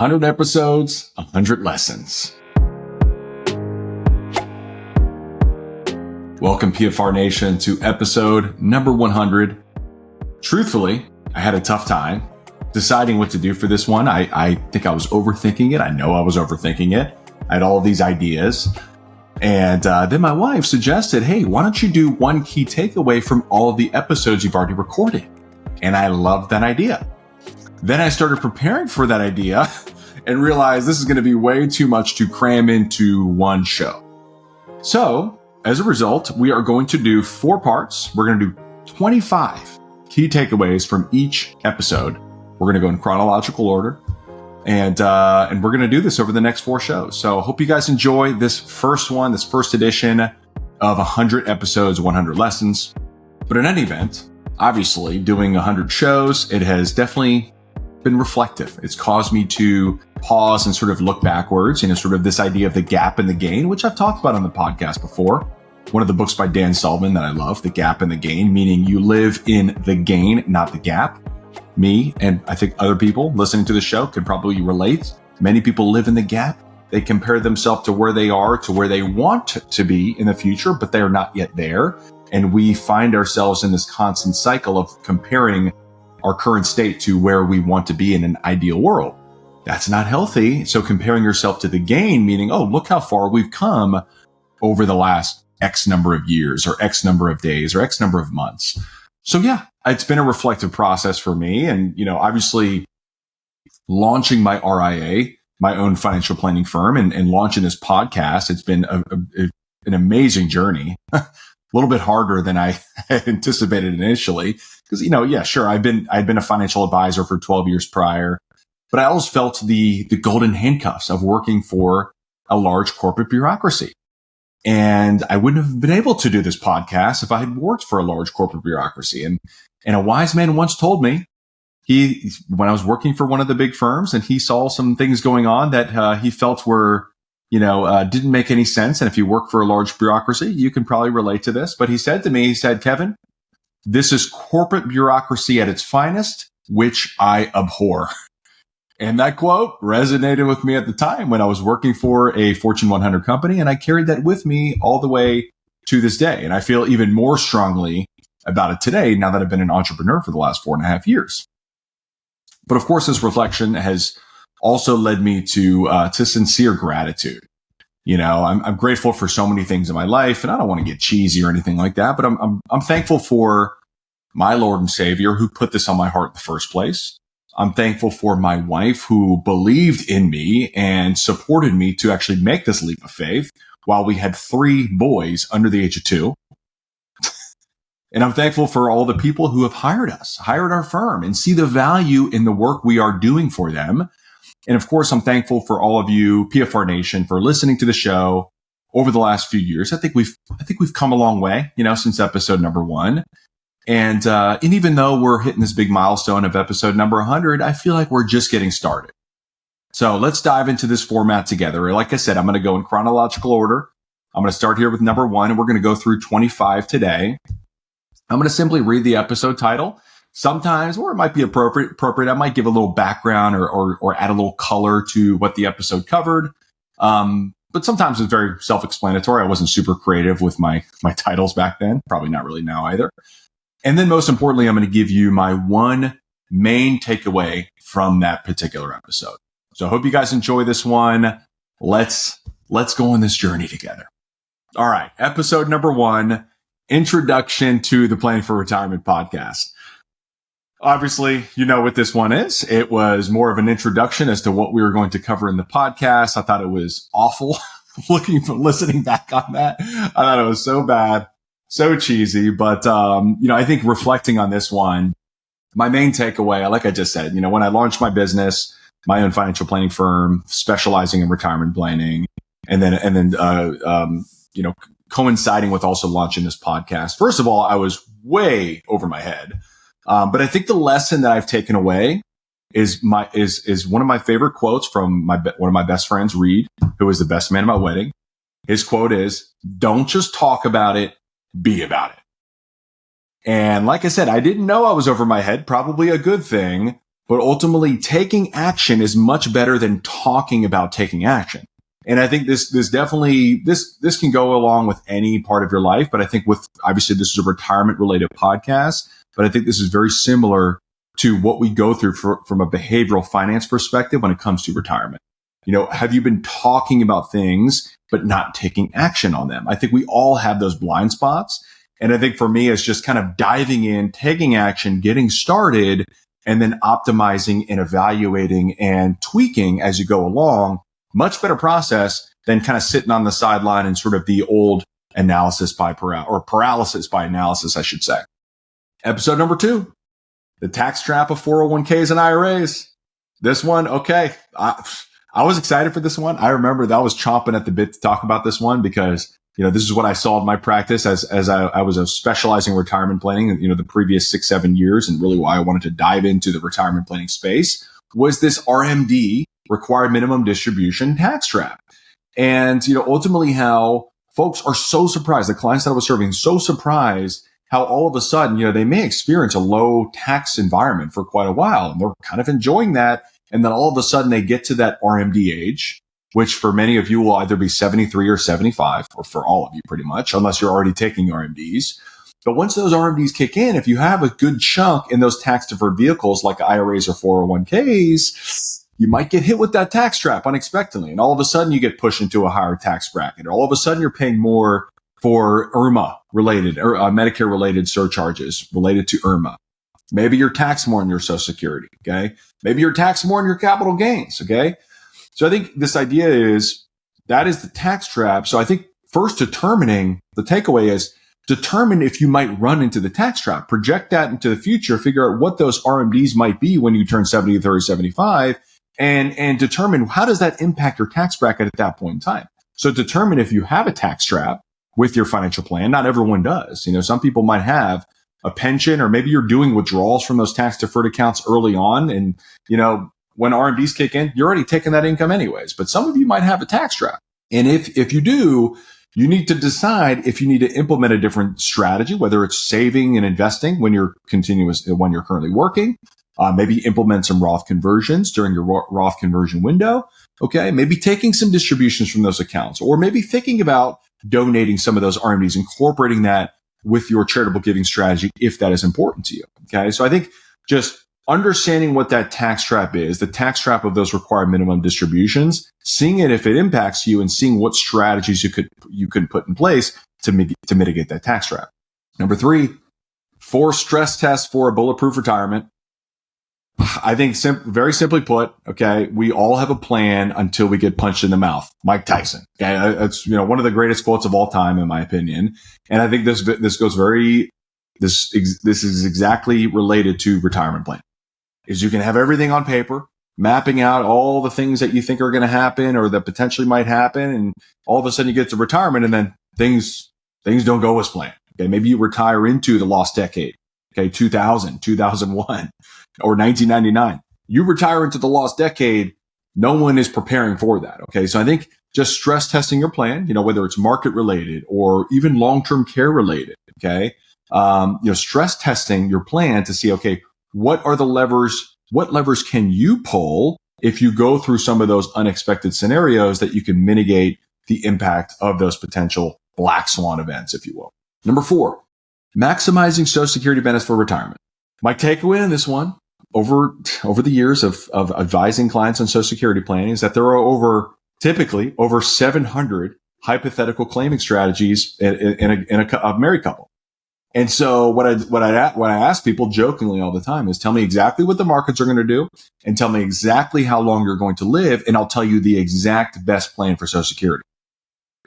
100 episodes, 100 lessons. Welcome, PFR Nation, to episode number 100. Truthfully, I had a tough time deciding what to do for this one. I think I was overthinking it. I know I was overthinking it. I had all of these ideas. And then my wife suggested, hey, why don't you do one key takeaway from all of the episodes you've already recorded? And I loved that idea. Then I started preparing for that idea and realized this is going to be way too much to cram into one show. So as a result, we are going to do 4 parts. We're going to do 25 key takeaways from each episode. We're going to go in chronological order. And we're going to do this over the next 4 shows. So hope you guys enjoy this first one, this first edition of 100 episodes, 100 lessons. But in any event, obviously doing 100 shows, it has definitely been reflective. It's caused me to pause and sort of look backwards, sort of this idea of the gap and the gain, which I've talked about on the podcast before. One of the books by Dan Sullivan that I love, The Gap and the Gain, meaning you live in the gain, not the gap. Me, and I think other people listening to the show can probably relate. Many people live in the gap. They compare themselves to where they are, to where they want to be in the future, but they are not yet there. And we find ourselves in this constant cycle of comparing our current state to where we want to be in an ideal world. That's not healthy. So comparing yourself to the gain, meaning, oh, look how far we've come over the last X number of years or X number of days or X number of months. So yeah, it's been a reflective process for me. And, obviously launching my RIA, my own financial planning firm, and launching this podcast, it's been an amazing journey. A little bit harder than I had anticipated initially. Because, sure, I've been a financial advisor for 12 years prior, but I always felt the golden handcuffs of working for a large corporate bureaucracy. And I wouldn't have been able to do this podcast if I had worked for a large corporate bureaucracy. And a wise man once told me, when I was working for one of the big firms, and he saw some things going on that he felt were, didn't make any sense. And if you work for a large bureaucracy, you can probably relate to this. But he said to me, Kevin, this is corporate bureaucracy at its finest, which I abhor. And that quote resonated with me at the time when I was working for a Fortune 100 company, and I carried that with me all the way to this day. And I feel even more strongly about it today now that I've been an entrepreneur for the last 4.5 years. But of course, this reflection has also led me to sincere gratitude. I'm grateful for so many things in my life, and I don't want to get cheesy or anything like that, but I'm thankful for my Lord and Savior who put this on my heart in the first place. I'm thankful for my wife who believed in me and supported me to actually make this leap of faith while we had 3 boys under the age of 2. And I'm thankful for all the people who have hired our firm, and see the value in the work we are doing for them. And of course, I'm thankful for all of you, PFR Nation, for listening to the show over the last few years. I think we've come a long way, since episode number 1. And even though we're hitting this big milestone of episode number 100, I feel like we're just getting started. So let's dive into this format together. Like I said, I'm going to go in chronological order. I'm going to start here with number 1, and we're going to go through 25 today. I'm going to simply read the episode title. Sometimes, where it might be appropriate, I might give a little background or add a little color to what the episode covered. But sometimes it's very self-explanatory. I wasn't super creative with my titles back then. Probably not really now either. And then most importantly, I'm going to give you my one main takeaway from that particular episode. So I hope you guys enjoy this one. Let's go on this journey together. All right. Episode number 1, introduction to the Planning for Retirement podcast. Obviously, you know what this one is. It was more of an introduction as to what we were going to cover in the podcast. I thought it was awful listening back on that. I thought it was so bad. So cheesy, but, I think reflecting on this one, my main takeaway, like I just said, when I launched my business, my own financial planning firm, specializing in retirement planning, and then coinciding with also launching this podcast. First of all, I was way over my head. But I think the lesson that I've taken away is one of my favorite quotes from one of my best friends, Reed, who was the best man at my wedding. His quote is, "Don't just talk about it, be about it." And like I said, I didn't know I was over my head, probably a good thing. but ultimately taking action is much better than talking about taking action. And I think this can go along with any part of your life, but I think obviously this is a retirement related podcast, but I think this is very similar to what we go through from a behavioral finance perspective when it comes to retirement. Have you been talking about things, but not taking action on them? I think we all have those blind spots. And I think for me, it's just kind of diving in, taking action, getting started, and then optimizing and evaluating and tweaking as you go along. Much better process than kind of sitting on the sideline and sort of the old paralysis by analysis, I should say. Episode number 2, the tax trap of 401ks and IRAs. This one, okay. I was excited for this one. I remember that I was chomping at the bit to talk about this one because, this is what I saw in my practice as I was specializing in retirement planning, the previous 6-7 years, and really why I wanted to dive into the retirement planning space was this RMD, required minimum distribution tax trap. And, ultimately how folks are so surprised, the clients that I was serving, so surprised how all of a sudden, they may experience a low tax environment for quite a while and they're kind of enjoying that. And then all of a sudden they get to that RMD age, which for many of you will either be 73 or 75, or for all of you pretty much, unless you're already taking RMDs. But once those RMDs kick in, if you have a good chunk in those tax deferred vehicles like IRAs or 401ks, you might get hit with that tax trap unexpectedly. And all of a sudden you get pushed into a higher tax bracket. Or all of a sudden you're paying more for IRMA related or Medicare related surcharges related to IRMA. Maybe you're taxed more in your Social Security. Okay. Maybe you're taxed more in your capital gains. Okay. So I think this idea is that is the tax trap. So I think first the takeaway is determine if you might run into the tax trap, project that into the future, figure out what those RMDs might be when you turn 70, 30, 75, and determine how does that impact your tax bracket at that point in time. So determine if you have a tax trap with your financial plan. Not everyone does. Some people might have a pension, or maybe you're doing withdrawals from those tax deferred accounts early on. And, when RMDs kick in, you're already taking that income anyways, but some of you might have a tax trap. And if you do, you need to decide if you need to implement a different strategy, whether it's saving and investing when you're currently working, maybe implement some Roth conversions during your Roth conversion window. Okay. Maybe taking some distributions from those accounts, or maybe thinking about donating some of those RMDs, incorporating that with your charitable giving strategy, if that is important to you. Okay. So I think just understanding what that tax trap is, the tax trap of those required minimum distributions, seeing it if it impacts you, and seeing what strategies you could put in place to mitigate that tax trap. Number 3, 4 stress tests for a bulletproof retirement. I think very simply put, okay, we all have a plan until we get punched in the mouth. Mike Tyson. Okay, that's one of the greatest quotes of all time, in my opinion. And I think this is exactly related to retirement plan. Is you can have everything on paper, mapping out all the things that you think are going to happen or that potentially might happen, and all of a sudden you get to retirement and then things don't go as planned. Okay, maybe you retire into the lost decade. Okay, 2000, 2001, or 1999. You retire into the lost decade. No one is preparing for that. Okay, so I think just stress testing your plan, whether it's market related or even long-term care related. Okay, stress testing your plan to see, okay, what levers can you pull if you go through some of those unexpected scenarios that you can mitigate the impact of those potential black swan events, if you will. Number 4, maximizing Social Security benefits for retirement. My takeaway in this one, over the years of advising clients on Social Security planning, is that there are typically over 700 hypothetical claiming strategies in a married couple. And so what I ask people jokingly all the time is, tell me exactly what the markets are going to do and tell me exactly how long you're going to live, and I'll tell you the exact best plan for Social Security.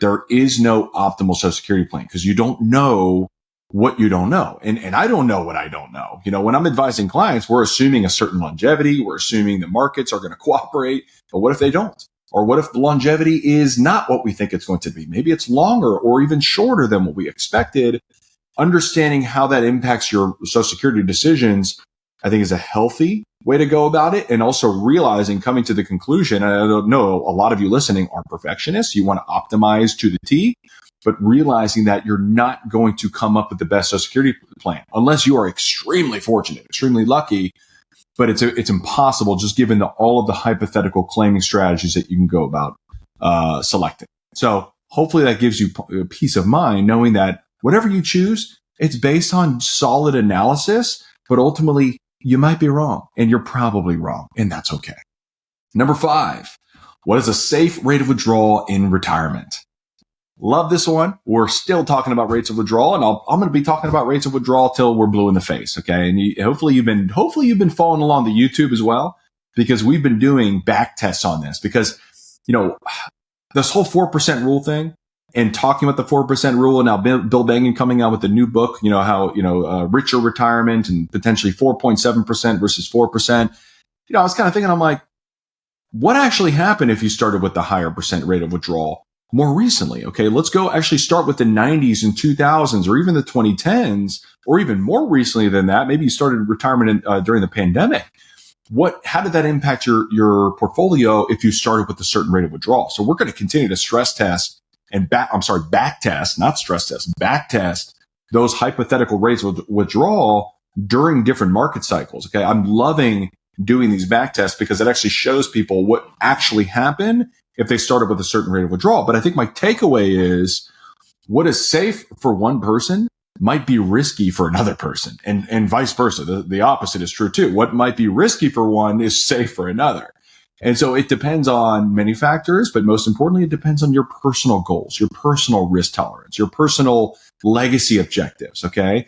There is no optimal Social Security plan because you don't know what you don't know. And I don't know what I don't know. When I'm advising clients, we're assuming a certain longevity. We're assuming the markets are going to cooperate. But what if they don't? Or what if the longevity is not what we think it's going to be? Maybe it's longer or even shorter than what we expected. Understanding how that impacts your Social Security decisions, I think, is a healthy way to go about it. And also realizing, coming to the conclusion, and I don't know, a lot of you listening are perfectionists. You want to optimize to the T, but realizing that you're not going to come up with the best Social Security plan unless you are extremely fortunate, extremely lucky. but it's impossible just given all of the hypothetical claiming strategies that you can go about selecting. So hopefully that gives you peace of mind knowing that whatever you choose, it's based on solid analysis, but ultimately you might be wrong, and you're probably wrong, and that's okay. Number 5, what is a safe rate of withdrawal in retirement? Love this one. We're still talking about rates of withdrawal, and I'm going to be talking about rates of withdrawal till we're blue in the face. Okay, and hopefully you've been following along the YouTube as well, because we've been doing back tests on this. Because this whole 4% rule thing, and talking about the 4% rule, and now Bill Bengen coming out with a new book, how richer retirement and potentially 4.7% versus 4%. I was kind of thinking, I'm like, what actually happened if you started with the higher percent rate of withdrawal more recently? Okay, let's go actually start with the 90s and 2000s, or even the 2010s, or even more recently than that. Maybe you started retirement during the pandemic. How did that impact your portfolio if you started with a certain rate of withdrawal? So we're going to continue to stress test and back test, not stress test, back test those hypothetical rates of withdrawal during different market cycles. Okay, I'm loving doing these back tests because it actually shows people what actually happened if they started with a certain rate of withdrawal. But I think my takeaway is what is safe for one person might be risky for another person, and vice versa. The opposite is true too. What might be risky for one is safe for another. And so it depends on many factors, but most importantly, it depends on your personal goals, your personal risk tolerance, your personal legacy objectives, okay?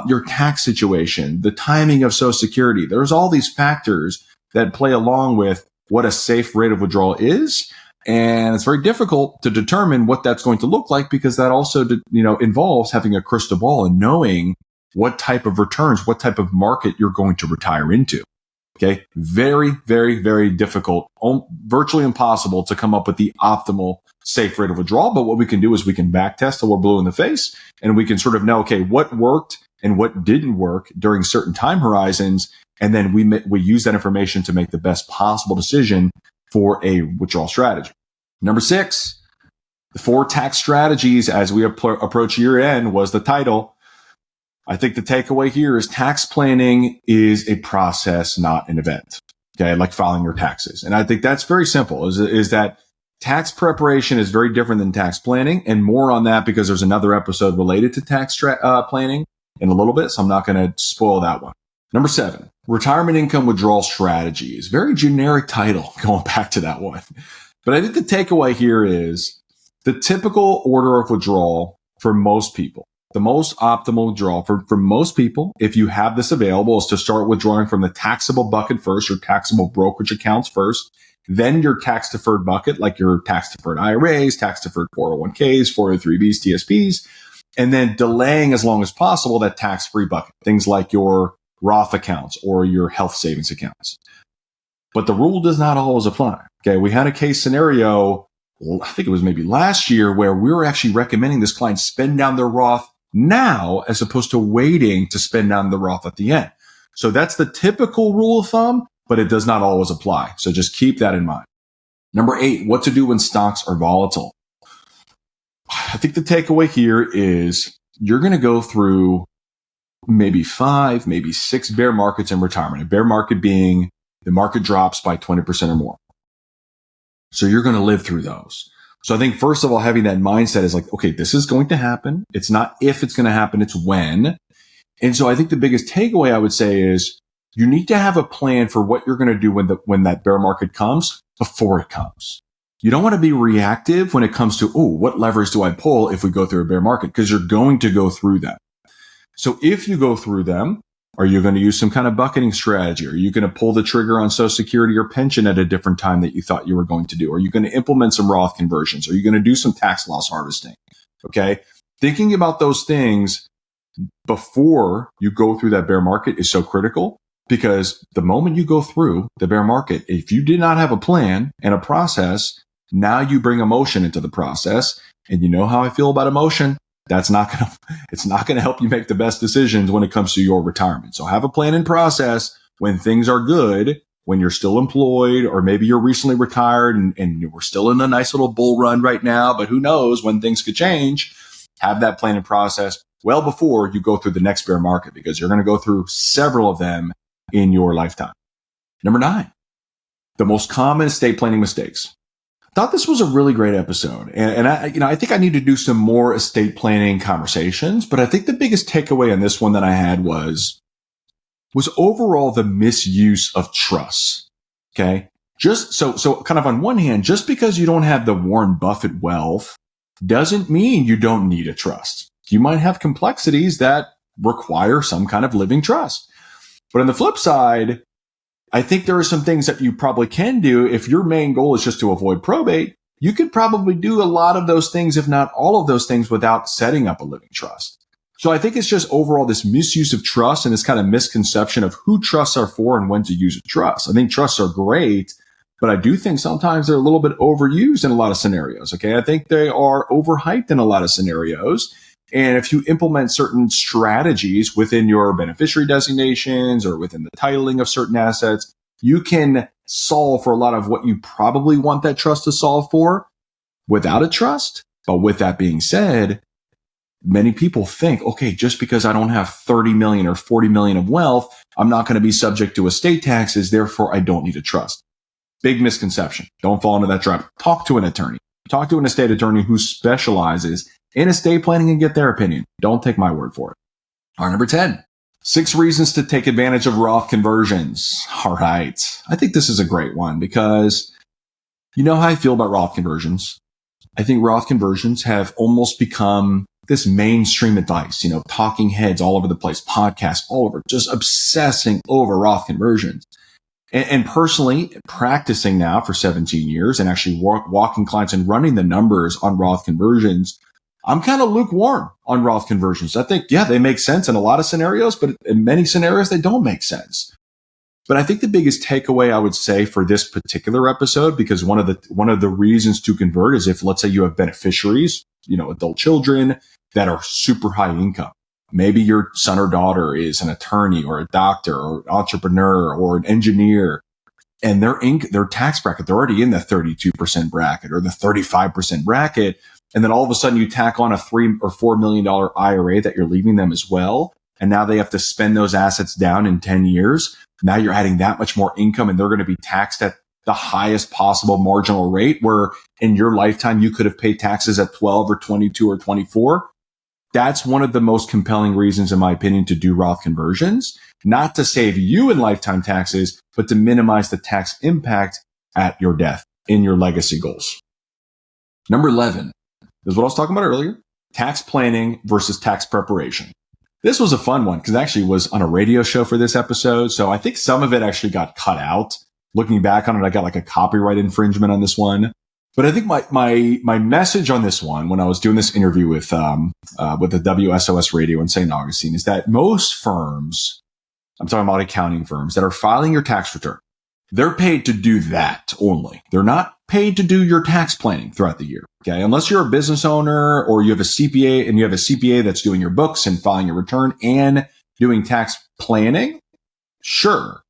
Your tax situation, the timing of Social Security. There's all these factors that play along with what a safe rate of withdrawal is. And it's very difficult to determine what that's going to look like, because that also, involves having a crystal ball and knowing what type of returns, what type of market you're going to retire into. Okay. Very, very, very difficult, virtually impossible to come up with the optimal safe rate of withdrawal. But what we can do is we can back test till we're blue in the face, and we can sort of know, okay, what worked and what didn't work during certain time horizons. And then we use that information to make the best possible decision for a withdrawal strategy. Number 6, the 4 tax strategies as we approach year end was the title. I think the takeaway here is tax planning is a process, not an event. Okay, like filing your taxes. And I think that's very simple, is that tax preparation is very different than tax planning, and more on that because there's another episode related to tax planning in a little bit, so I'm not going to spoil that one. Number 7, retirement income withdrawal strategies. Very generic title, going back to that one. But I think the takeaway here is the typical order of withdrawal for most people. The most optimal withdrawal for most people, if you have this available, is to start withdrawing from the taxable bucket first, your taxable brokerage accounts first, then your tax-deferred bucket, like your tax-deferred IRAs, tax-deferred 401ks, 403bs, TSPs, and then delaying as long as possible that tax-free bucket, things like your Roth accounts or your health savings accounts. But the rule does not always apply. Okay, we had a case scenario, I think it was maybe last year, where we were actually recommending this client spend down their Roth now as opposed to waiting to spend down the Roth at the end. So that's the typical rule of thumb, but it does not always apply. So just keep that in mind. Number 8, what to do when stocks are volatile. I think the takeaway here is you're going to go through maybe 5, maybe 6 bear markets in retirement. A bear market being the market drops by 20% or more. So you're going to live through those. So I think, first of all, having that mindset is like, okay, this is going to happen. It's not if it's going to happen, it's when. And so I think the biggest takeaway I would say is you need to have a plan for what you're going to do when that bear market comes before it comes. You don't want to be reactive when it comes to, what levers do I pull if we go through a bear market? Because you're going to go through them. So if you go through them, are you going to use some kind of bucketing strategy? Are you going to pull the trigger on Social Security or pension at a different time that you thought you were going to do? Are you going to implement some Roth conversions? Are you going to do some tax loss harvesting? Okay. Thinking about those things before you go through that bear market is so critical, because the moment you go through the bear market, if you did not have a plan and a process, now you bring emotion into the process. And you know how I feel about emotion. It's not going to help you make the best decisions when it comes to your retirement. So have a plan and process when things are good, when you're still employed, or maybe you're recently retired and we're still in a nice little bull run right now, but who knows when things could change. Have that plan and process well before you go through the next bear market, because you're going to go through several of them in your lifetime. Number 9, the most common estate planning mistakes. Thought this was a really great episode. And I think I need to do some more estate planning conversations, but I think the biggest takeaway on this one that I had was overall the misuse of trust. Okay. Just so kind of on one hand, just because you don't have the Warren Buffett wealth doesn't mean you don't need a trust. You might have complexities that require some kind of living trust. But on the flip side, I think there are some things that you probably can do. If your main goal is just to avoid probate, you could probably do a lot of those things, if not all of those things, without setting up a living trust. So I think it's just overall this misuse of trust and this kind of misconception of who trusts are for and when to use a trust. I think trusts are great, but I do think sometimes they're a little bit overused in a lot of scenarios. Okay. I think they are overhyped in a lot of scenarios. And if you implement certain strategies within your beneficiary designations or within the titling of certain assets, you can solve for a lot of what you probably want that trust to solve for without a trust. But with that being said, many people think, okay, just because I don't have 30 million or 40 million of wealth, I'm not going to be subject to estate taxes. Therefore, I don't need a trust. Big misconception. Don't fall into that trap. Talk to an attorney. Talk to an estate attorney who specializes in estate planning and get their opinion. Don't take my word for it. All right, number 10, 6 reasons to take advantage of Roth conversions. All right. I think this is a great one because you know how I feel about Roth conversions. I think Roth conversions have almost become this mainstream advice, talking heads all over the place, podcasts all over, just obsessing over Roth conversions. And personally, practicing now for 17 years and actually walking clients and running the numbers on Roth conversions, I'm kind of lukewarm on Roth conversions. I think, yeah, they make sense in a lot of scenarios, but in many scenarios, they don't make sense. But I think the biggest takeaway I would say for this particular episode, because one of the reasons to convert is if, let's say you have beneficiaries, adult children that are super high income. Maybe your son or daughter is an attorney or a doctor or an entrepreneur or an engineer, and their tax bracket, they're already in the 32% bracket or the 35% bracket. And then all of a sudden you tack on a $3 or $4 million IRA that you're leaving them as well. And now they have to spend those assets down in 10 years. Now you're adding that much more income and they're going to be taxed at the highest possible marginal rate, where in your lifetime you could have paid taxes at 12 or 22 or 24. That's one of the most compelling reasons, in my opinion, to do Roth conversions, not to save you in lifetime taxes, but to minimize the tax impact at your death in your legacy goals. Number 11 is what I was talking about earlier, tax planning versus tax preparation. This was a fun one because I actually was on a radio show for this episode. So I think some of it actually got cut out. Looking back on it, I got like a copyright infringement on this one. But I think my message on this one, when I was doing this interview with the WSOS radio in St. Augustine, is that most firms, I'm talking about accounting firms that are filing your tax return, they're paid to do that only. They're not paid to do your tax planning throughout the year. Okay. Unless you're a business owner or you have a CPA and you have a CPA that's doing your books and filing your return and doing tax planning. Sure.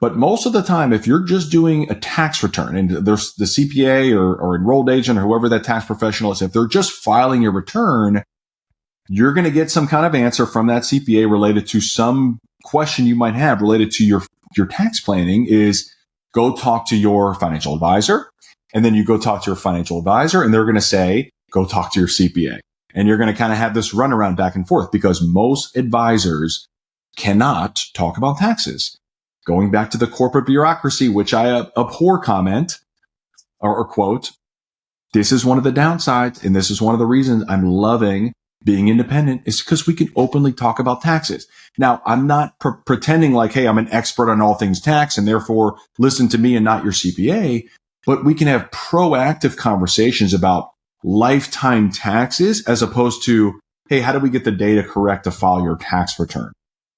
But most of the time, if you're just doing a tax return and there's the CPA or enrolled agent or whoever that tax professional is, if they're just filing your return, you're going to get some kind of answer from that CPA related to some question you might have related to your tax planning. Is go talk to your financial advisor. And then you go talk to your financial advisor and they're going to say, go talk to your CPA. And you're going to kind of have this runaround back and forth because most advisors cannot talk about taxes. Going back to the corporate bureaucracy, which I abhor comment or quote, this is one of the downsides. And this is one of the reasons I'm loving being independent, is because we can openly talk about taxes. Now, I'm not pretending like, hey, I'm an expert on all things tax and therefore listen to me and not your CPA. But we can have proactive conversations about lifetime taxes as opposed to, hey, how do we get the data correct to file your tax return?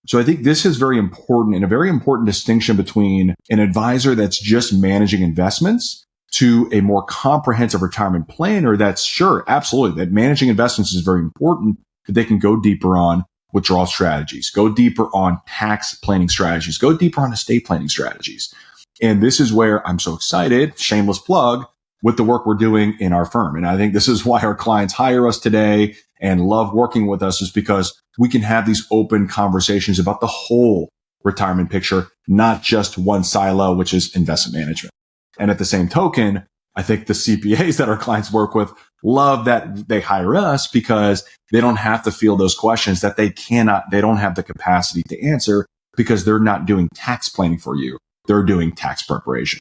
So I think this is very important, and a very important distinction between an advisor that's just managing investments to a more comprehensive retirement planner that's sure, absolutely, that managing investments is very important, but they can go deeper on withdrawal strategies, go deeper on tax planning strategies, go deeper on estate planning strategies. And this is where I'm so excited, shameless plug, with the work we're doing in our firm. And I think this is why our clients hire us today and love working with us, is because we can have these open conversations about the whole retirement picture, not just one silo, which is investment management. And at the same token, I think the CPAs that our clients work with love that they hire us because they don't have to field those questions that they don't have the capacity to answer because they're not doing tax planning for you. They're doing tax preparation.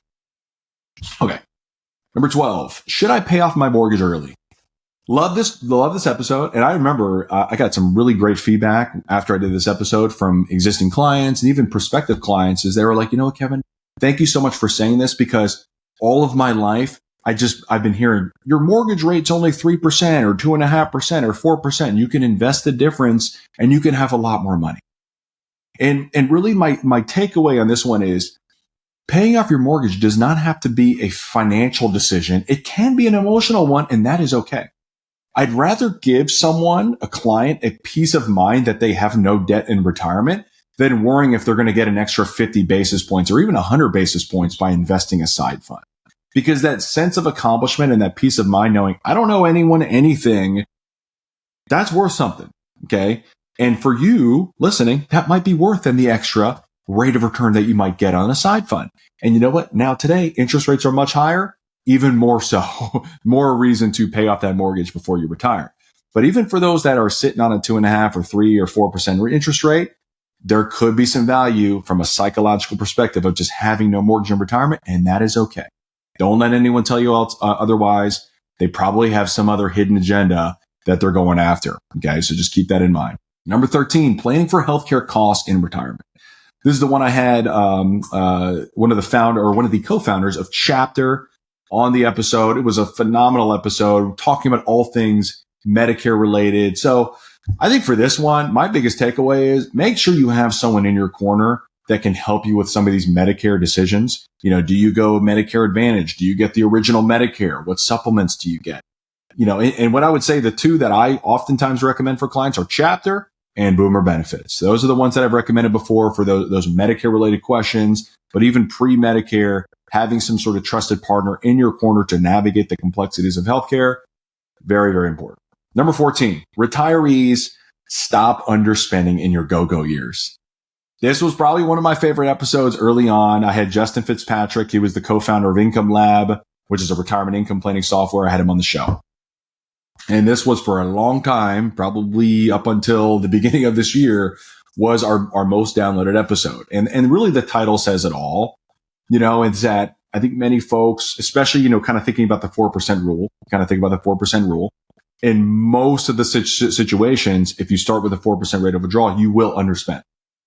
Okay. Number 12, should I pay off my mortgage early? Love this episode. And I remember I got some really great feedback after I did this episode from existing clients and even prospective clients is they were like, you know what, Kevin, thank you so much for saying this because all of my life, I've been hearing your mortgage rate's only 3% or 2.5% or 4%. You can invest the difference and you can have a lot more money. And really my takeaway on this one is paying off your mortgage does not have to be a financial decision. It can be an emotional one, and that is okay. I'd rather give a client, a peace of mind that they have no debt in retirement than worrying if they're going to get an extra 50 basis points or even 100 basis points by investing a side fund. Because that sense of accomplishment and that peace of mind knowing I don't owe anyone anything, that's worth something. Okay. And for you listening, that might be worth than the extra rate of return that you might get on a side fund. And you know what? Now today, interest rates are much higher, even more so, more reason to pay off that mortgage before you retire. But even for those that are sitting on a 2.5% or 3% or 4% interest rate, there could be some value from a psychological perspective of just having no mortgage in retirement. And that is okay. Don't let anyone tell you else, otherwise. They probably have some other hidden agenda that they're going after. Okay. So just keep that in mind. Number 13, planning for healthcare costs in retirement. This is the one I had, one of the co-founders of Chapter on the episode. It was a phenomenal episode talking about all things Medicare related. So I think for this one, my biggest takeaway is make sure you have someone in your corner that can help you with some of these Medicare decisions. You know, do you go Medicare Advantage? Do you get the original Medicare? What supplements do you get? You know, and what I would say the two that I oftentimes recommend for clients are Chapter and Boomer Benefits. Those are the ones that I've recommended before for those Medicare related questions, but even pre-Medicare, having some sort of trusted partner in your corner to navigate the complexities of healthcare. Very, very important. Number 14, retirees, stop underspending in your go-go years. This was probably one of my favorite episodes early on. I had Justin Fitzpatrick. He was the co-founder of Income Lab, which is a retirement income planning software. I had him on the show. And this was for a long time, probably up until the beginning of this year, was our most downloaded episode. And really the title says it all. You know, it's that I think many folks, especially, you know, kind of thinking about the 4% rule, in most of the situations, if you start with a 4% rate of withdrawal, you will underspend.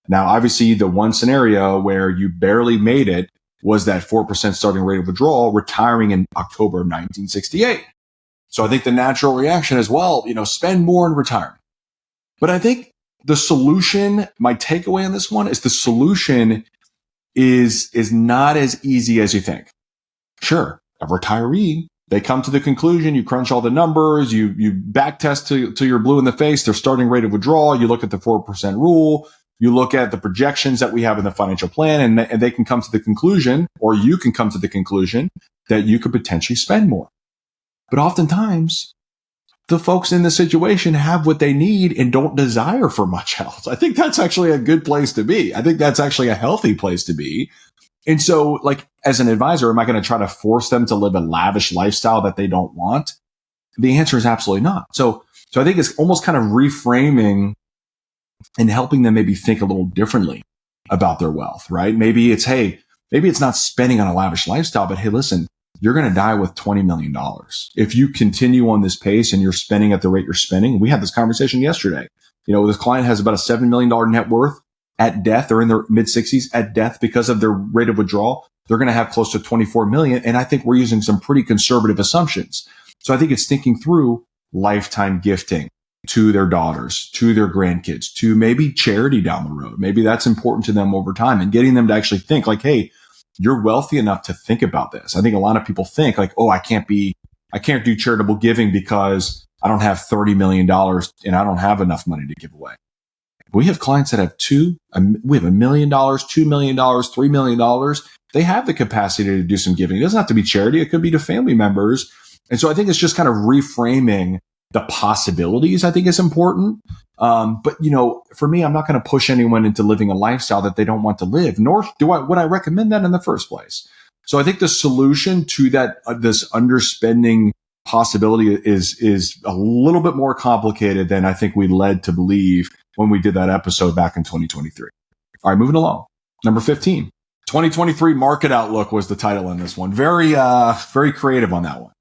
Now, obviously, the one scenario where you barely made it was that 4% starting rate of withdrawal retiring in October of 1968. So I think the natural reaction is, well, you know, spend more in retirement. But I think the solution, my takeaway on this one is the solution is not as easy as you think. Sure, a retiree, they come to the conclusion, you crunch all the numbers, you back test till you're blue in the face, their starting rate of withdrawal, you look at the 4% rule, you look at the projections that we have in the financial plan, and they can come to the conclusion, or you can come to the conclusion that you could potentially spend more. But oftentimes, the folks in the situation have what they need and don't desire for much else. I think that's actually a good place to be. I think that's actually a healthy place to be. And so, like, as an advisor, am I going to try to force them to live a lavish lifestyle that they don't want? The answer is absolutely not. So I think it's almost kind of reframing and helping them maybe think a little differently about their wealth, right? Maybe it's not spending on a lavish lifestyle, but hey, listen, you're going to die with $20 million. If you continue on this pace and you're spending at the rate you're spending, we had this conversation yesterday. You know, this client has about a $7 million net worth at death or in their mid 60s at death because of their rate of withdrawal. They're going to have close to 24 million. And I think we're using some pretty conservative assumptions. So I think it's thinking through lifetime gifting to their daughters, to their grandkids, to maybe charity down the road. Maybe that's important to them over time and getting them to actually think like, hey, you're wealthy enough to think about this. I think a lot of people think like, oh, I can't do charitable giving because I don't have $30 million and I don't have enough money to give away. We have clients that have we have $1 million, $2 million, $3 million. They have the capacity to do some giving. It doesn't have to be charity. It could be to family members. And so I think it's just kind of reframing the possibilities, I think, is important. But for me, I'm not going to push anyone into living a lifestyle that they don't want to live, nor would I recommend that in the first place. So I think the solution to that, this underspending possibility is a little bit more complicated than I think we led to believe when we did that episode back in 2023. All right, moving along. Number 15, 2023 market outlook was the title on this one. Very creative on that one.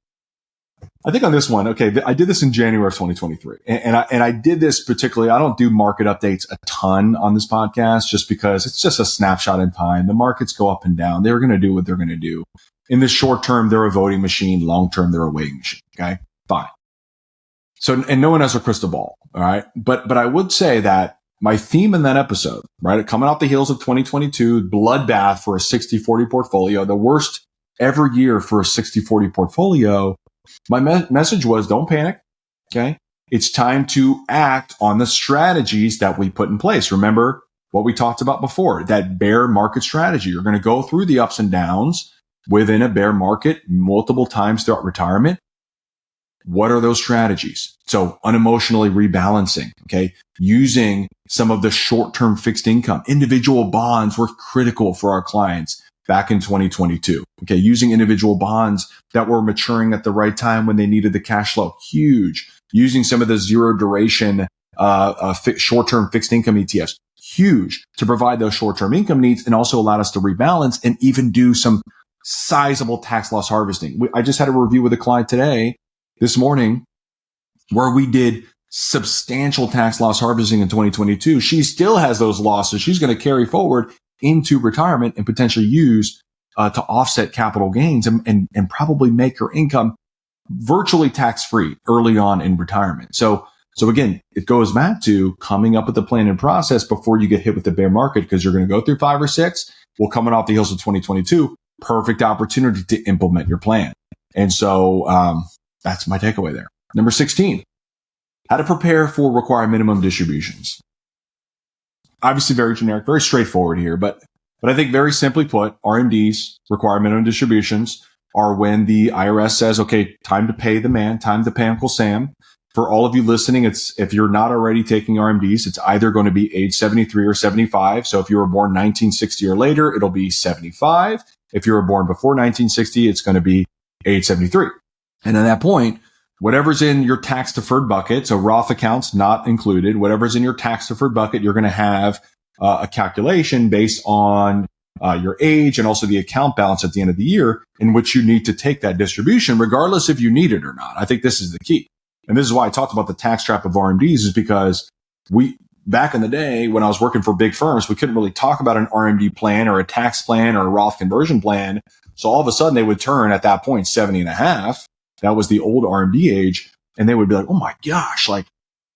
I think on this one, okay, I did this in January of 2023. And I did this particularly, I don't do market updates a ton on this podcast just because it's just a snapshot in time. The markets go up and down. They're going to do what they're going to do. In the short term, they're a voting machine. Long term, they're a weighing machine. Okay, fine. So, and no one has a crystal ball. All right. But I would say that my theme in that episode, right, coming off the heels of 2022, bloodbath for a 60-40 portfolio, the worst ever year for a 60-40 portfolio. My message was, don't panic. Okay. It's time to act on the strategies that we put in place. Remember what we talked about before, that bear market strategy. You're going to go through the ups and downs within a bear market multiple times throughout retirement. What are those strategies? So unemotionally rebalancing, okay? Using some of the short-term fixed income. Individual bonds were critical for our clients back in 2022. Okay. Using individual bonds that were maturing at the right time when they needed the cash flow. Huge. Using some of the zero duration, short-term fixed income ETFs. Huge to provide those short-term income needs and also allowed us to rebalance and even do some sizable tax loss harvesting. I just had a review with a client this morning, where we did substantial tax loss harvesting in 2022. She still has those losses. She's going to carry forward into retirement and potentially use to offset capital gains and probably make her income virtually tax-free early on in retirement. So again, it goes back to coming up with a plan and process before you get hit with the bear market, because you're going to go through 5 or 6. Well, coming off the heels of 2022, perfect opportunity to implement your plan. And so that's my takeaway there. Number 16, how to prepare for required minimum distributions. Obviously very generic, very straightforward here, but I think very simply put, RMDs, required minimum distributions, are when the IRS says, okay, time to pay the man, time to pay Uncle Sam. For all of you listening, it's, if you're not already taking RMDs, it's either going to be age 73 or 75. So if you were born 1960 or later, it'll be 75. If you were born before 1960, it's going to be age 73. And at that point, whatever's in your tax deferred bucket, so Roth accounts not included, whatever's in your tax deferred bucket, you're going to have a calculation based on your age and also the account balance at the end of the year in which you need to take that distribution, regardless if you need it or not. I think this is the key. And this is why I talked about the tax trap of RMDs, is because back in the day when I was working for big firms, we couldn't really talk about an RMD plan or a tax plan or a Roth conversion plan. So all of a sudden they would turn at that point 70 and a half. That was the old RMD age. And they would be like, oh my gosh, like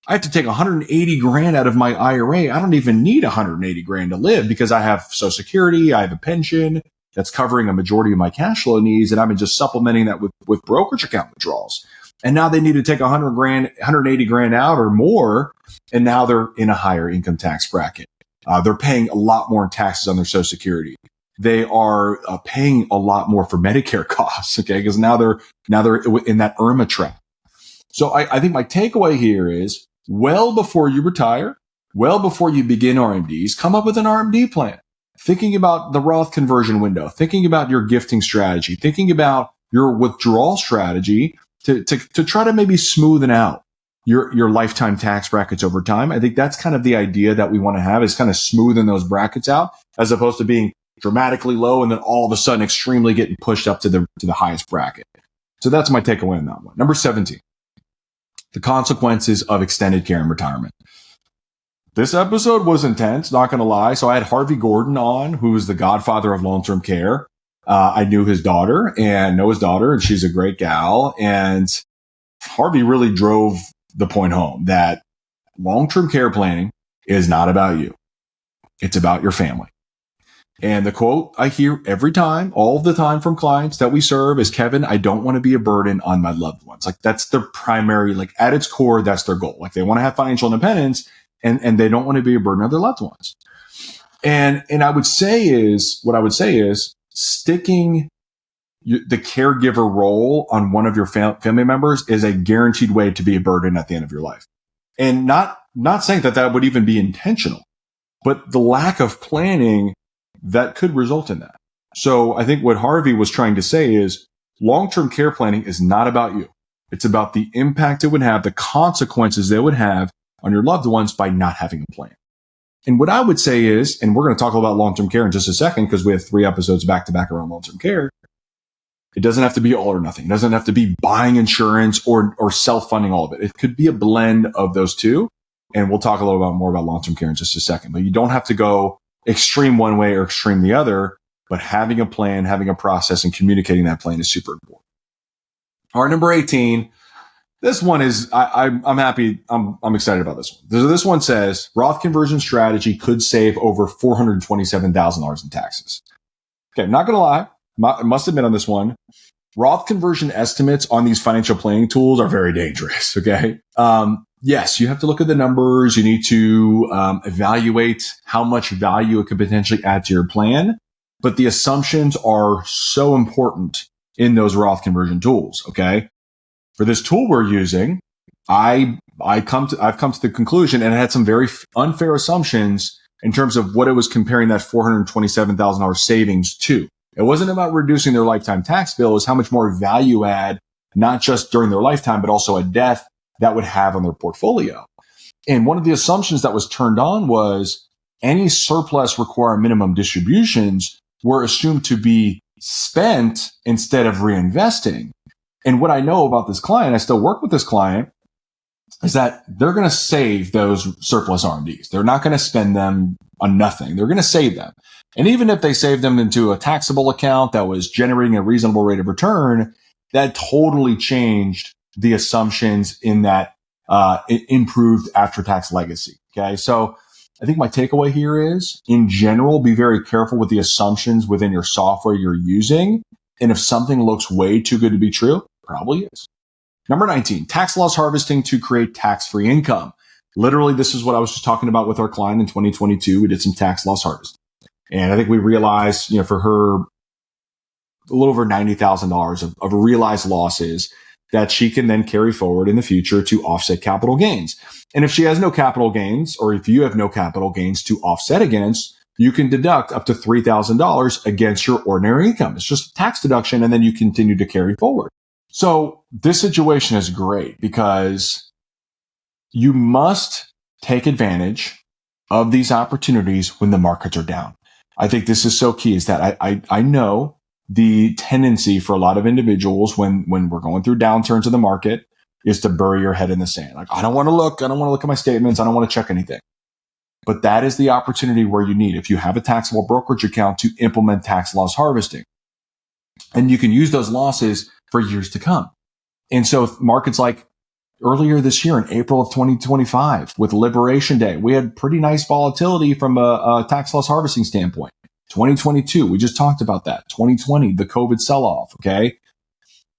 I have to take 180 grand out of my IRA. I don't even need 180 grand to live because I have Social Security. I have a pension that's covering a majority of my cash flow needs. And I've been just supplementing that with brokerage account withdrawals. And now they need to take 180 grand out or more. And now they're in a higher income tax bracket. They're paying a lot more in taxes on their Social Security. They are paying a lot more for Medicare costs. Okay. Because now they're in that IRMA trap. So I think my takeaway here is, well before you retire, well before you begin RMDs, come up with an RMD plan. Thinking about the Roth conversion window, thinking about your gifting strategy, thinking about your withdrawal strategy to try to maybe smoothen out your lifetime tax brackets over time. I think that's kind of the idea that we want to have, is kind of smoothing those brackets out as opposed to being dramatically low and then all of a sudden extremely getting pushed up to the highest bracket. So that's my takeaway on that one. Number 17. The consequences of extended care in retirement. This episode was intense, not going to lie. So I had Harvey Gordon on, who is the godfather of long-term care. I knew his daughter and know his daughter, and she's a great gal. And Harvey really drove the point home that long-term care planning is not about you. It's about your family. And the quote I hear every time, all the time from clients that we serve is, Kevin, I don't want to be a burden on my loved ones. Like that's their primary, like at its core, that's their goal. Like they want to have financial independence and they don't want to be a burden on their loved ones. And what I would say is sticking the caregiver role on one of your family members is a guaranteed way to be a burden at the end of your life. And not saying that would even be intentional, but the lack of planning that could result in that. So I think what Harvey was trying to say is long-term care planning is not about you. It's about the impact it would have, the consequences they would have on your loved ones by not having a plan. And what I would say is, and we're going to talk about long-term care in just a second because we have 3 episodes back-to-back around long-term care. It doesn't have to be all or nothing. It doesn't have to be buying insurance or self-funding all of it. It could be a blend of those two. And we'll talk a little bit more about long-term care in just a second. But you don't have to go extreme one way or extreme the other. But having a plan, having a process, and communicating that plan is super important. All right, number 18. This one is, I'm happy. I'm excited about this one. So this one says Roth conversion strategy could save over $427,000 in taxes. Okay, I'm not going to lie. I must admit on this one, Roth conversion estimates on these financial planning tools are very dangerous. Okay. Yes, you have to look at the numbers. You need to evaluate how much value it could potentially add to your plan. But the assumptions are so important in those Roth conversion tools. Okay. For this tool we're using, I've come to the conclusion, and it had some very unfair assumptions in terms of what it was comparing that $427,000 savings to. It wasn't about reducing their lifetime tax bill. It was how much more value add, not just during their lifetime, but also at death, that would have on their portfolio. And one of the assumptions that was turned on was any surplus requiring minimum distributions were assumed to be spent instead of reinvesting. And what I know about this client, I still work with this client, is that they're going to save those surplus RMDs. They're not going to spend them on nothing. They're going to save them. And even if they save them into a taxable account that was generating a reasonable rate of return, that totally changed the assumptions in that improved after-tax legacy. Okay. So I think my takeaway here is, in general, be very careful with the assumptions within your software you're using. And if something looks way too good to be true, probably is. Number 19, tax loss harvesting to create tax-free income. Literally, this is what I was just talking about with our client in 2022. We did some tax loss harvesting. And I think we realized, for her, a little over $90,000 of realized losses that she can then carry forward in the future to offset capital gains. And if she has no capital gains, or if you have no capital gains to offset against, you can deduct up to $3,000 against your ordinary income. It's just a tax deduction, and then you continue to carry forward. So this situation is great because you must take advantage of these opportunities when the markets are down. I think this is so key, is that I know the tendency for a lot of individuals when we're going through downturns in the market is to bury your head in the sand. Like, I don't want to look at my statements. I don't want to check anything. But that is the opportunity where you need, if you have a taxable brokerage account, to implement tax loss harvesting. And you can use those losses for years to come. And so markets like earlier this year in April of 2025 with Liberation Day, we had pretty nice volatility from a tax loss harvesting standpoint. 2022, we just talked about that. 2020, the COVID sell-off, okay?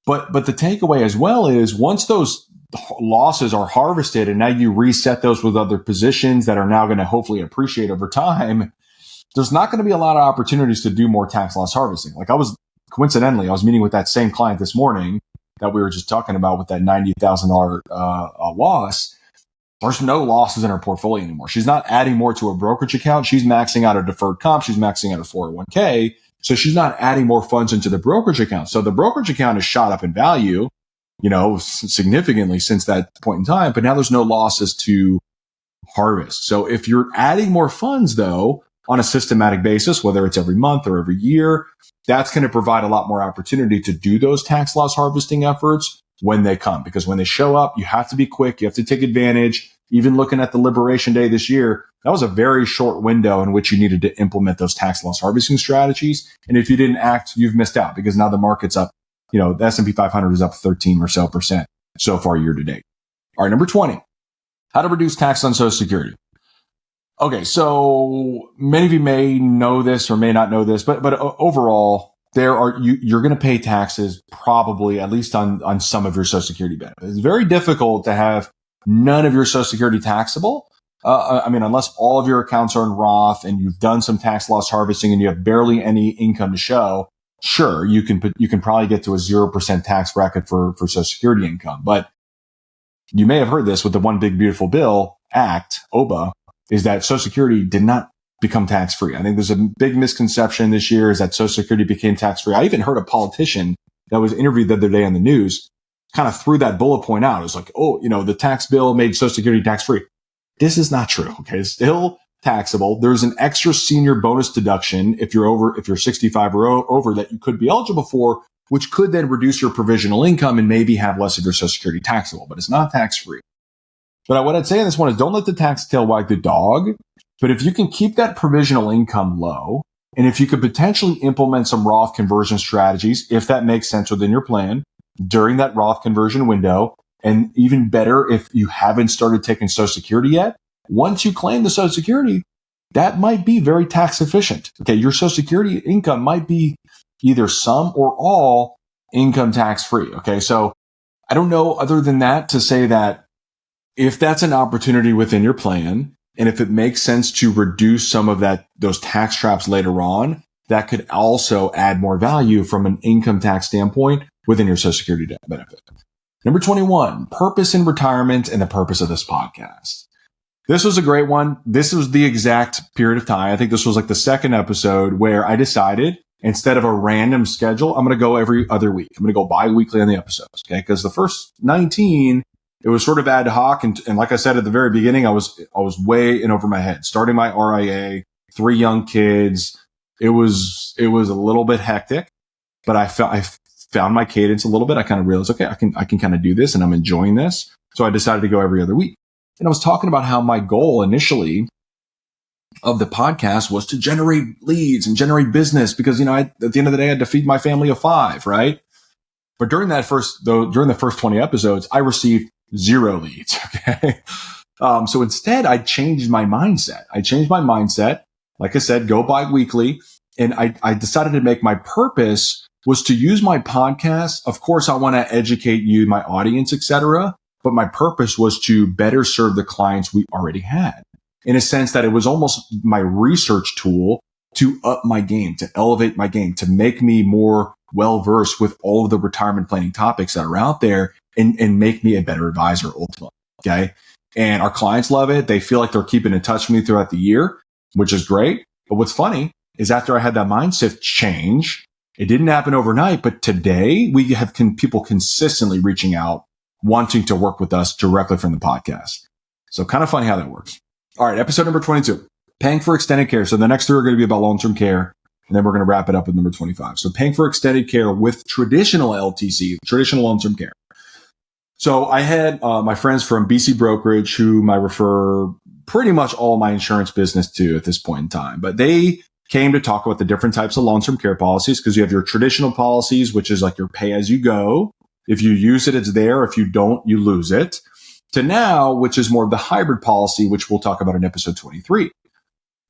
But the takeaway as well is, once those losses are harvested and now you reset those with other positions that are now going to hopefully appreciate over time, there's not going to be a lot of opportunities to do more tax loss harvesting. Like, I was meeting with that same client this morning that we were just talking about with that $90,000 loss. There's no losses in her portfolio anymore. She's not adding more to her brokerage account. She's maxing out her deferred comp. She's maxing out her 401k. So she's not adding more funds into the brokerage account. So the brokerage account has shot up in value, significantly since that point in time, but now there's no losses to harvest. So if you're adding more funds, though, on a systematic basis, whether it's every month or every year, that's going to provide a lot more opportunity to do those tax loss harvesting efforts when they come. Because when they show up, you have to be quick. You have to take advantage. Even looking at the Liberation Day this year, that was a very short window in which you needed to implement those tax loss harvesting strategies. And if you didn't act, you've missed out, because now the market's up. The S&P 500 is up 13% or so far year to date. All right, number 20, how to reduce tax on Social Security. Okay, so many of you may know this or may not know this, but overall, you're going to pay taxes probably at least on some of your Social Security benefits. It's very difficult to have none of your Social Security taxable. Unless all of your accounts are in Roth and you've done some tax loss harvesting and you have barely any income to show, sure, you can probably get to a 0% tax bracket for Social Security income. But you may have heard this with the One Big Beautiful Bill Act, OBA, is that Social Security did not become tax free. I think there's a big misconception this year is that Social Security became tax free. I even heard a politician that was interviewed the other day on the news kind of threw that bullet point out. It was like, oh, the tax bill made Social Security tax free. This is not true. Okay. It's still taxable. There's an extra senior bonus deduction if you're 65 or over that you could be eligible for, which could then reduce your provisional income and maybe have less of your Social Security taxable, but it's not tax free. But what I'd say in this one is don't let the tax tail wag the dog. But if you can keep that provisional income low, and if you could potentially implement some Roth conversion strategies, if that makes sense within your plan during that Roth conversion window, and even better, if you haven't started taking Social Security yet, once you claim the Social Security, that might be very tax efficient. Okay, your Social Security income might be either some or all income tax free. Okay, so I don't know other than that to say that if that's an opportunity within your plan, and if it makes sense to reduce some of those tax traps later on, that could also add more value from an income tax standpoint within your Social Security benefit. Number 21, purpose in retirement and the purpose of this podcast. This was a great one. This was the exact period of time. I think this was like the second episode where I decided instead of a random schedule, I'm going to go every other week. I'm going to go bi-weekly on the episodes. Okay. Because the first 19, it was sort of ad hoc. And like I said at the very beginning, I was way in over my head, starting my RIA, 3 young kids. It was a little bit hectic, but I found my cadence a little bit. I kind of realized, okay, I can kind of do this and I'm enjoying this. So I decided to go every other week. And I was talking about how my goal initially of the podcast was to generate leads and generate business because, at the end of the day, I had to feed my family of 5, right? But during the first 20 episodes, I received 0 leads. Okay. So instead I changed my mindset. Like I said, go bi-weekly. And I decided to make my purpose was to use my podcast. Of course, I want to educate you, my audience, etc. But my purpose was to better serve the clients we already had in a sense that it was almost my research tool to up my game, to elevate my game, to make me more well-versed with all of the retirement planning topics that are out there and make me a better advisor ultimately. Okay. And our clients love it. They feel like they're keeping in touch with me throughout the year, which is great. But what's funny is after I had that mindset change, it didn't happen overnight, but today we have people consistently reaching out, wanting to work with us directly from the podcast. So kind of funny how that works. All right. Episode number 22, paying for extended care. So the next 3 are going to be about long-term care. And then we're going to wrap it up with number 25. So paying for extended care with traditional LTC, traditional long-term care. So I had my friends from BC Brokerage, whom I refer pretty much all my insurance business to at this point in time. But they came to talk about the different types of long-term care policies because you have your traditional policies, which is like your pay-as-you-go. If you use it, it's there. If you don't, you lose it. To now, which is more of the hybrid policy, which we'll talk about in episode 23.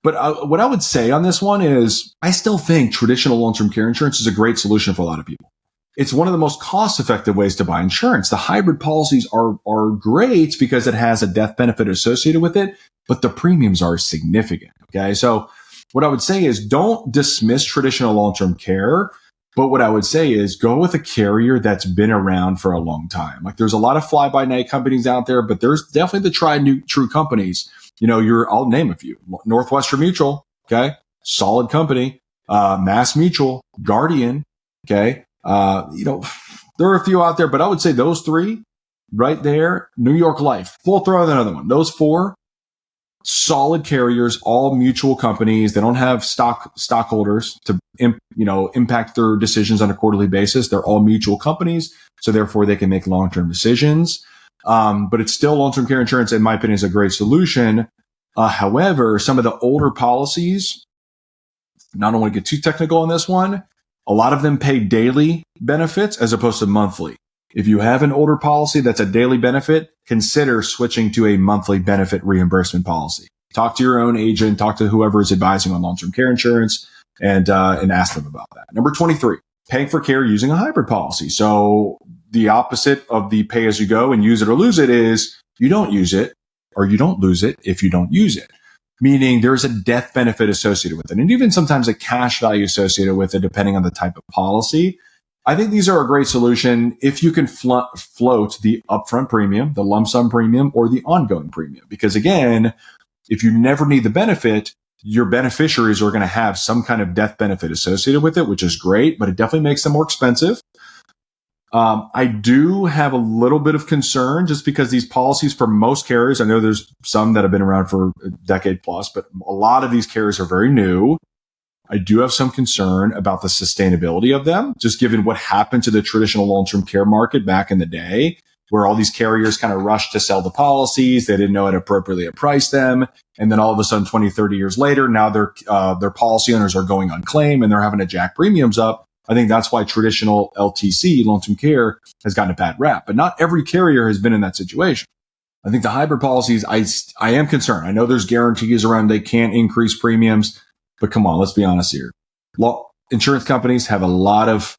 But what I would say on this one is I still think traditional long-term care insurance is a great solution for a lot of people. It's one of the most cost-effective ways to buy insurance. The hybrid policies are great because it has a death benefit associated with it, but the premiums are significant. Okay. So what I would say is don't dismiss traditional long-term care. But what I would say is go with a carrier that's been around for a long time. Like there's a lot of fly-by-night companies out there, but there's definitely the tried and true companies. I'll name a few. Northwestern Mutual, okay, solid company. Mass Mutual, Guardian, okay. There are a few out there, but I would say those 3 right there. New York Life, we'll throw in another one. Those 4 solid carriers, all mutual companies. They don't have stockholders to impact their decisions on a quarterly basis. They're all mutual companies, so therefore they can make long-term decisions. But it's still long-term care insurance, in my opinion, is a great solution. However, some of the older policies, I don't want to get too technical on this one. A lot of them pay daily benefits as opposed to monthly. If you have an older policy that's a daily benefit, consider switching to a monthly benefit reimbursement policy. Talk to your own agent, talk to whoever is advising on long-term care insurance, and ask them about that. Number 23, paying for care using a hybrid policy. So the opposite of the pay as you go and use it or lose it is you don't use it or you don't lose it if you don't use it. meaning there's a death benefit associated with it, and even sometimes a cash value associated with it, depending on the type of policy. I think these are a great solution if you can float the upfront premium, the lump sum premium, or the ongoing premium. Because again, if you never need the benefit, your beneficiaries are going to have some kind of death benefit associated with it, which is great, but it definitely makes them more expensive. I do have a little bit of concern just because these policies for most carriers, I know there's some that have been around for a decade plus, but a lot of these carriers are very new. I do have some concern about the sustainability of them, just given what happened to the traditional long-term care market back in the day, where all these carriers kind of rushed to sell the policies. They didn't know how to appropriately price them. And then all of a sudden, 20, 30 years later, now their policy owners are going on claim and they're having to jack premiums up. I think that's why traditional LTC, long-term care, has gotten a bad rap. But not every carrier has been in that situation. I think the hybrid policies, I am concerned. I know there's guarantees around they can't increase premiums, but come on, let's be honest here. Insurance companies have a lot of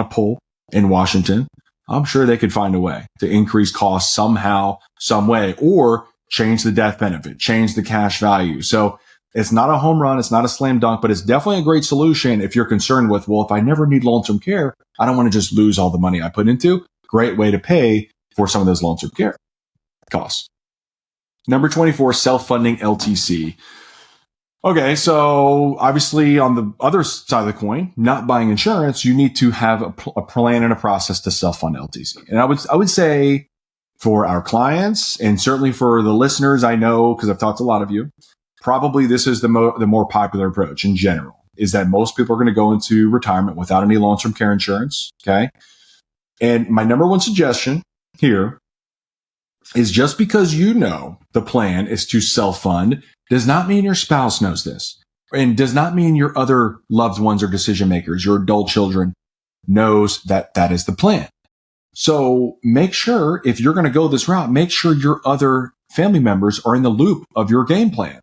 pull in Washington. I'm sure they could find a way to increase costs somehow, some way, or change the death benefit, change the cash value. So it's not a home run. It's not a slam dunk, but it's definitely a great solution if you're concerned with, well, if I never need long-term care, I don't want to just lose all the money I put into. Great way to pay for some of those long-term care costs. Number 24, self-funding LTC. Okay, so obviously on the other side of the coin, not buying insurance, you need to have a plan and a process to self-fund LTC. And I would say for our clients and certainly for the listeners, I know because I've talked to a lot of you, probably this is the more popular approach in general, is that most people are going to go into retirement without any long-term care insurance. Okay. And my number one suggestion here is just because you know the plan is to self-fund does not mean your spouse knows this, and does not mean your other loved ones or decision makers, your adult children, knows that that is the plan. So make sure if you're going to go this route, make sure your other family members are in the loop of your game plan.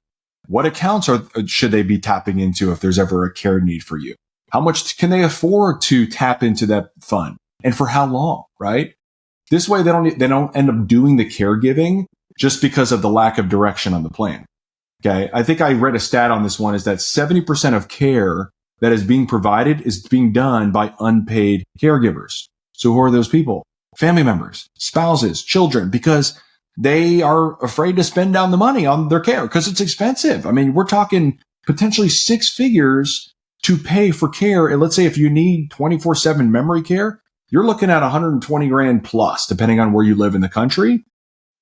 What accounts should they be tapping into if there's ever a care need for you? How much can they afford to tap into that fund, and for how long? Right. This way, they don't end up doing the caregiving just because of the lack of direction on the plan. Okay. I think I read a stat on this one is that 70% of care that is being provided is being done by unpaid caregivers. So who are those people? Family members, spouses, children, because they are afraid to spend down the money on their care because it's expensive. I mean, we're talking potentially 6 figures to pay for care. And let's say if you need 24/7 memory care, you're looking at 120 grand plus, depending on where you live in the country.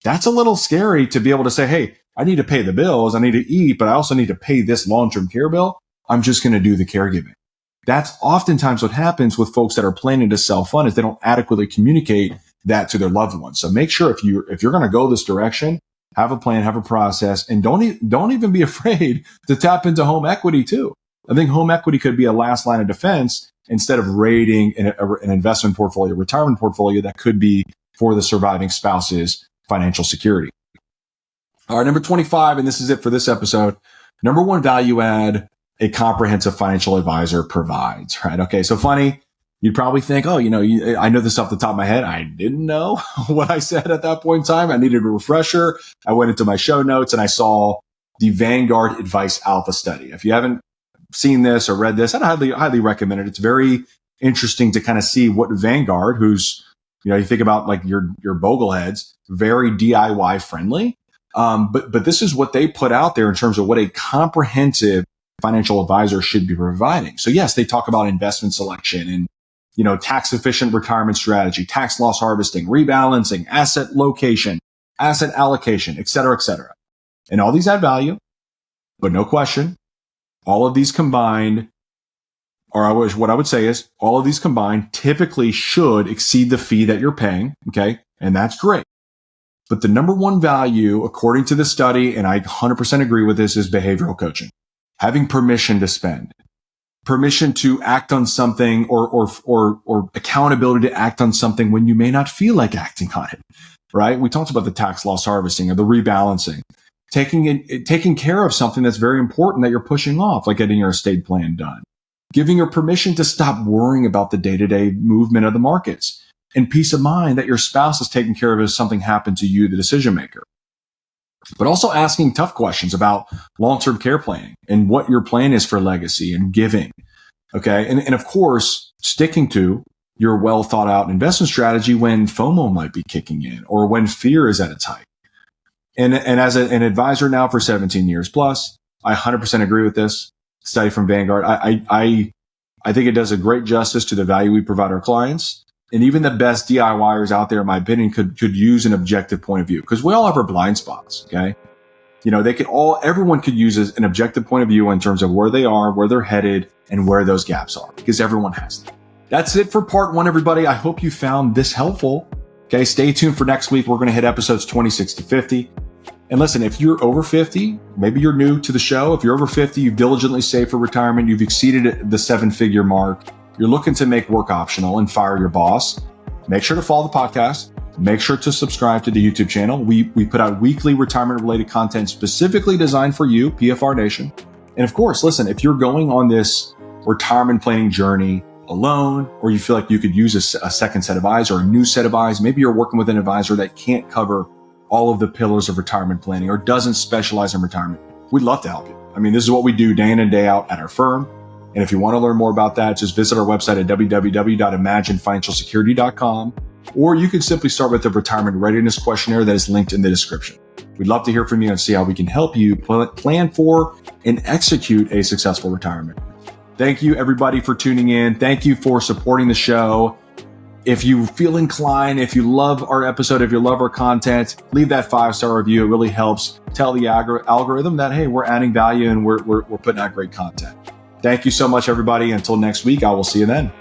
That's a little scary to be able to say, hey, I need to pay the bills. I need to eat, but I also need to pay this long-term care bill. I'm just going to do the caregiving. That's oftentimes what happens with folks that are planning to self-fund is they don't adequately communicate that to their loved ones. So make sure if you're going to go this direction, have a plan, have a process, and don't even be afraid to tap into home equity too. I think home equity could be a last line of defense instead of raiding an investment portfolio, retirement portfolio that could be for the surviving spouse's financial security. All right, number 25, and this is it for this episode. Number 1 value add a comprehensive financial advisor provides, right? Okay, so funny, you'd probably think, oh, I know this off the top of my head. I didn't know what I said at that point in time. I needed a refresher. I went into my show notes and I saw the Vanguard Advice Alpha study. If you haven't seen this or read this, I'd highly recommend it. It's very interesting to kind of see what Vanguard, who's, you think about like your bogleheads, very DIY friendly. But this is what they put out there in terms of what a comprehensive financial advisor should be providing. So yes, they talk about investment selection and, tax efficient retirement strategy, tax loss harvesting, rebalancing, asset location, asset allocation, et cetera, et cetera. And all these add value, but no question, all of these combined, what I would say is all of these combined typically should exceed the fee that you're paying. Okay. And that's great. But the number 1 value, according to the study, and I 100% agree with this, is behavioral coaching. Having permission to spend, permission to act on something or accountability to act on something when you may not feel like acting on it, right? We talked about the tax loss harvesting or the rebalancing, taking care of something that's very important that you're pushing off, like getting your estate plan done, giving your permission to stop worrying about the day-to-day movement of the markets, and peace of mind that your spouse is taken care of if something happened to you, the decision maker. but also asking tough questions about long-term care planning and what your plan is for legacy and giving. Okay. And of course, sticking to your well thought out investment strategy when FOMO might be kicking in or when fear is at its height. And as an advisor now for 17 years plus, I 100% agree with this study from Vanguard. I think it does a great justice to the value we provide our clients. And even the best DIYers out there, in my opinion, could use an objective point of view, because we all have our blind spots. Okay. Everyone could use an objective point of view in terms of where they are, where they're headed, and where those gaps are, because everyone has them. That's it for part 1, everybody. I hope you found this helpful. Okay. Stay tuned for next week. We're going to hit episodes 26 to 50. And listen, if you're over 50, maybe you're new to the show. If you're over 50, you've diligently saved for retirement, you've exceeded the 7-figure mark, you're looking to make work optional and fire your boss, make sure to follow the podcast. Make sure to subscribe to the YouTube channel. We put out weekly retirement-related content specifically designed for you, PFR Nation. And of course, listen, if you're going on this retirement planning journey alone, or you feel like you could use a second set of eyes or a new set of eyes, maybe you're working with an advisor that can't cover all of the pillars of retirement planning or doesn't specialize in retirement, we'd love to help you. I mean, this is what we do day in and day out at our firm. And if you want to learn more about that, just visit our website at www.imaginefinancialsecurity.com, or you can simply start with the retirement readiness questionnaire that is linked in the description. We'd love to hear from you and see how we can help you plan for and execute a successful retirement. Thank you, everybody, for tuning in. Thank you for supporting the show. If you feel inclined, if you love our episode, if you love our content, leave that 5-star review. It really helps tell the algorithm that, hey, we're adding value and we're putting out great content. Thank you so much, everybody. Until next week, I will see you then.